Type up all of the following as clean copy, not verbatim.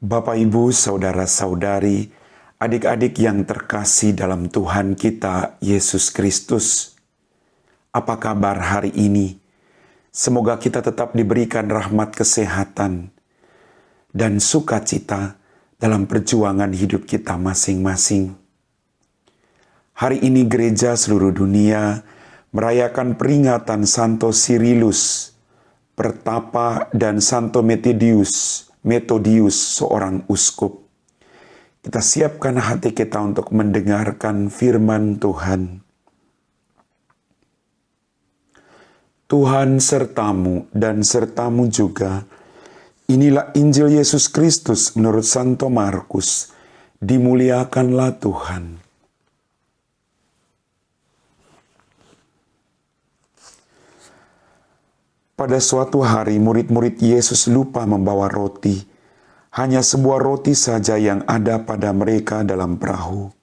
Bapak, Ibu, saudara-saudari, adik-adik yang terkasih dalam Tuhan kita, Yesus Kristus. Apa kabar hari ini? Semoga kita tetap diberikan rahmat kesehatan dan sukacita dalam perjuangan hidup kita masing-masing. Hari ini gereja seluruh dunia merayakan peringatan Santo Cyrillus, Pertapa, dan Santo Methodius, seorang uskup. Kita siapkan hati kita untuk mendengarkan firman Tuhan. Tuhan sertamu dan sertamu juga. Inilah Injil Yesus Kristus menurut Santo Markus. Dimuliakanlah Tuhan. Pada suatu hari murid-murid Yesus lupa membawa roti. Hanya sebuah roti saja yang ada pada mereka dalam perahu.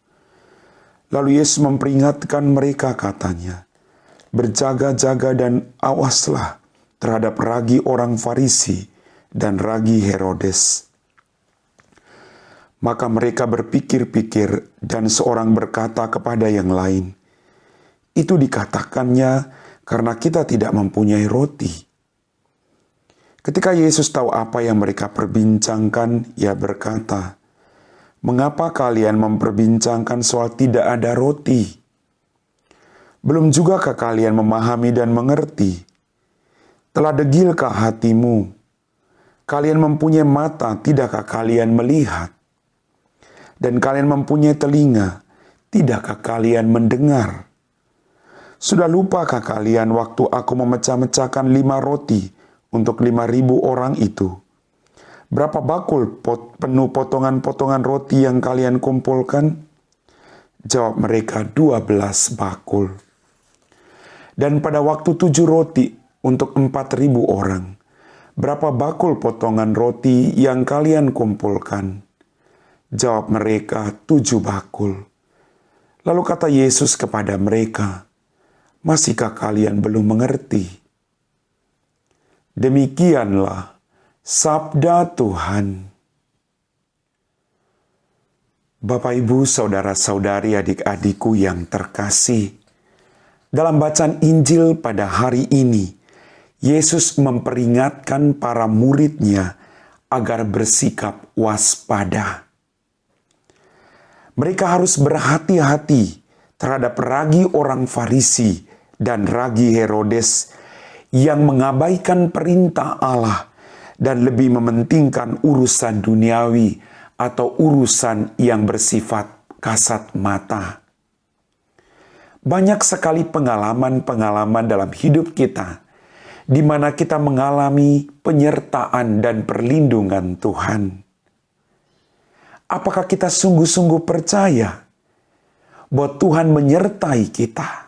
Lalu Yesus memperingatkan mereka, katanya, "Berjaga-jaga dan awaslah terhadap ragi orang Farisi dan ragi Herodes." Maka mereka berpikir-pikir dan seorang berkata kepada yang lain, "Itu dikatakannya karena kita tidak mempunyai roti." Ketika Yesus tahu apa yang mereka perbincangkan, Ia berkata, "Mengapa kalian memperbincangkan soal tidak ada roti? Belum jugakah kalian memahami dan mengerti? Telah degilkah hatimu? Kalian mempunyai mata, tidakkah kalian melihat? Dan kalian mempunyai telinga, tidakkah kalian mendengar? Sudah lupakah kalian waktu aku memecah-mecahkan 5 roti untuk 5.000 orang itu? Berapa bakul penuh potongan-potongan roti yang kalian kumpulkan?" Jawab mereka, 12 bakul. "Dan pada waktu 7 roti untuk 4.000 orang, berapa bakul potongan roti yang kalian kumpulkan?" Jawab mereka, 7 bakul. Lalu kata Yesus kepada mereka, "Masihkah kalian belum mengerti?" Demikianlah sabda Tuhan. Bapak, Ibu, saudara-saudari, adik-adikku yang terkasih, dalam bacaan Injil pada hari ini, Yesus memperingatkan para murid-Nya agar bersikap waspada. Mereka harus berhati-hati terhadap ragi orang Farisi dan ragi Herodes yang mengabaikan perintah Allah dan lebih mementingkan urusan duniawi atau urusan yang bersifat kasat mata. Banyak sekali pengalaman-pengalaman dalam hidup kita di mana kita mengalami penyertaan dan perlindungan Tuhan. Apakah kita sungguh-sungguh percaya bahwa Tuhan menyertai kita?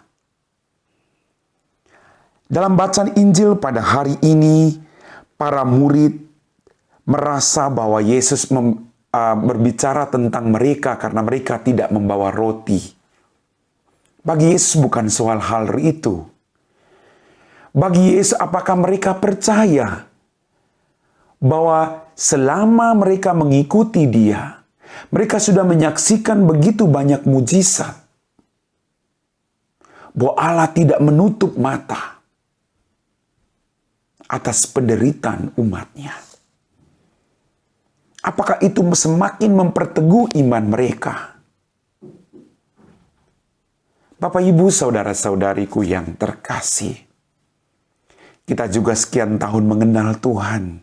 Dalam bacaan Injil pada hari ini, para murid merasa bahwa Yesus berbicara tentang mereka karena mereka tidak membawa roti. Bagi Yesus bukan soal hal itu. Bagi Yesus, apakah mereka percaya bahwa selama mereka mengikuti Dia, mereka sudah menyaksikan begitu banyak mujizat, bahwa Allah tidak menutup mata atas penderitaan umat-Nya? Apakah itu semakin memperteguh iman mereka? Bapak, Ibu, saudara-saudariku yang terkasih, kita juga sekian tahun mengenal Tuhan.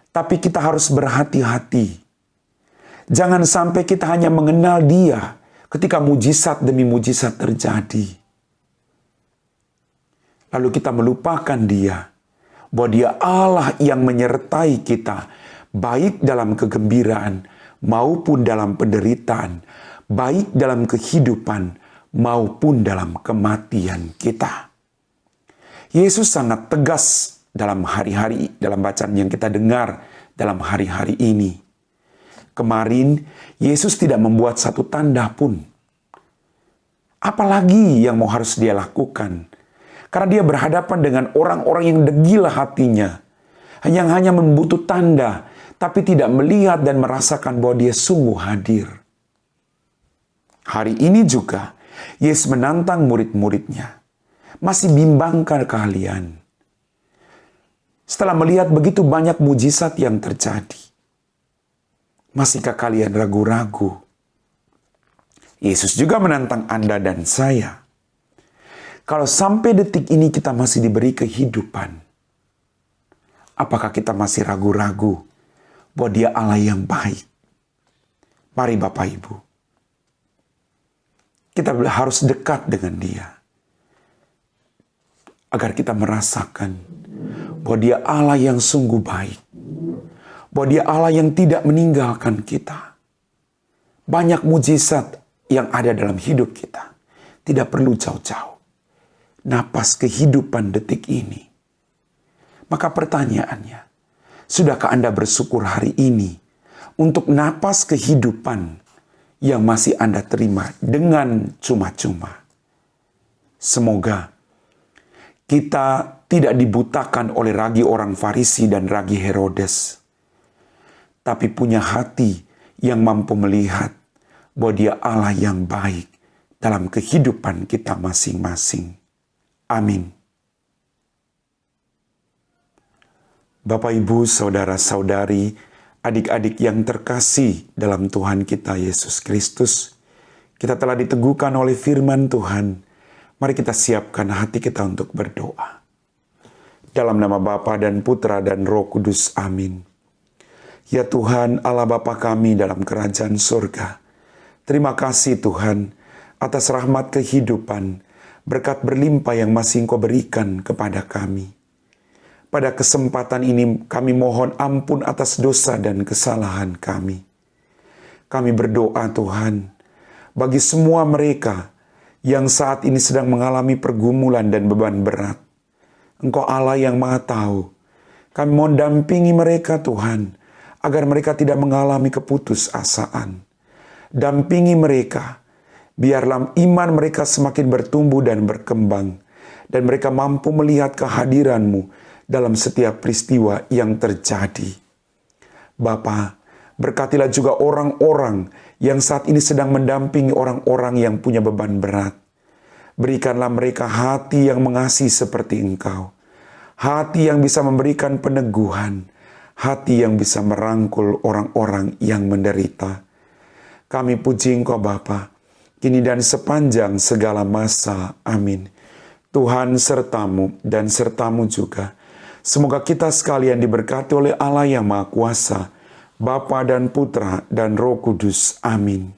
Tapi kita harus berhati-hati. Jangan sampai kita hanya mengenal Dia ketika mujizat demi mujizat terjadi, lalu kita melupakan Dia, bahwa Dia Allah yang menyertai kita, baik dalam kegembiraan maupun dalam penderitaan, baik dalam kehidupan maupun dalam kematian kita. Yesus sangat tegas dalam bacaan yang kita dengar dalam hari-hari ini. Kemarin, Yesus tidak membuat satu tanda pun. Apalagi yang harus Dia lakukan? Karena Dia berhadapan dengan orang-orang yang degil hatinya, yang hanya membutuh tanda, tapi tidak melihat dan merasakan bahwa Dia sungguh hadir. Hari ini juga, Yesus menantang murid-muridnya. Masih bimbangkah kalian? Setelah melihat begitu banyak mujizat yang terjadi, masihkah kalian ragu-ragu? Yesus juga menantang Anda dan saya. Kalau sampai detik ini kita masih diberi kehidupan, apakah kita masih ragu-ragu bahwa Dia Allah yang baik? Mari Bapak Ibu, kita harus dekat dengan Dia, agar kita merasakan bahwa Dia Allah yang sungguh baik, bahwa Dia Allah yang tidak meninggalkan kita. Banyak mujizat yang ada dalam hidup kita, tidak perlu jauh-jauh. Napas kehidupan detik ini. Maka pertanyaannya, sudahkah Anda bersyukur hari ini untuk napas kehidupan yang masih Anda terima dengan cuma-cuma? Semoga kita tidak dibutakan oleh ragi orang Farisi dan ragi Herodes, tapi punya hati yang mampu melihat bahwa Dia Allah yang baik dalam kehidupan kita masing-masing. Amin. Bapak, Ibu, saudara-saudari, adik-adik yang terkasih dalam Tuhan kita Yesus Kristus, kita telah diteguhkan oleh firman Tuhan. Mari kita siapkan hati kita untuk berdoa. Dalam nama Bapa dan Putra dan Roh Kudus, amin. Ya Tuhan, Allah Bapa kami dalam kerajaan surga, terima kasih Tuhan atas rahmat kehidupan, berkat berlimpah yang masih Engkau berikan kepada kami. Pada kesempatan ini kami mohon ampun atas dosa dan kesalahan kami. Kami berdoa Tuhan, bagi semua mereka yang saat ini sedang mengalami pergumulan dan beban berat, Engkau Allah yang Maha Tahu. Kami mohon dampingi mereka Tuhan, agar mereka tidak mengalami keputusasaan. Dampingi mereka, biarlah iman mereka semakin bertumbuh dan berkembang, dan mereka mampu melihat kehadiran-Mu dalam setiap peristiwa yang terjadi. Bapa, berkatilah juga orang-orang yang saat ini sedang mendampingi orang-orang yang punya beban berat. Berikanlah mereka hati yang mengasihi seperti Engkau, hati yang bisa memberikan peneguhan, hati yang bisa merangkul orang-orang yang menderita. Kami puji Engkau Bapa, kini dan sepanjang segala masa. Amin. Tuhan sertamu dan sertamu juga. Semoga kita sekalian diberkati oleh Allah yang Maha Kuasa, Bapa dan Putra dan Roh Kudus. Amin.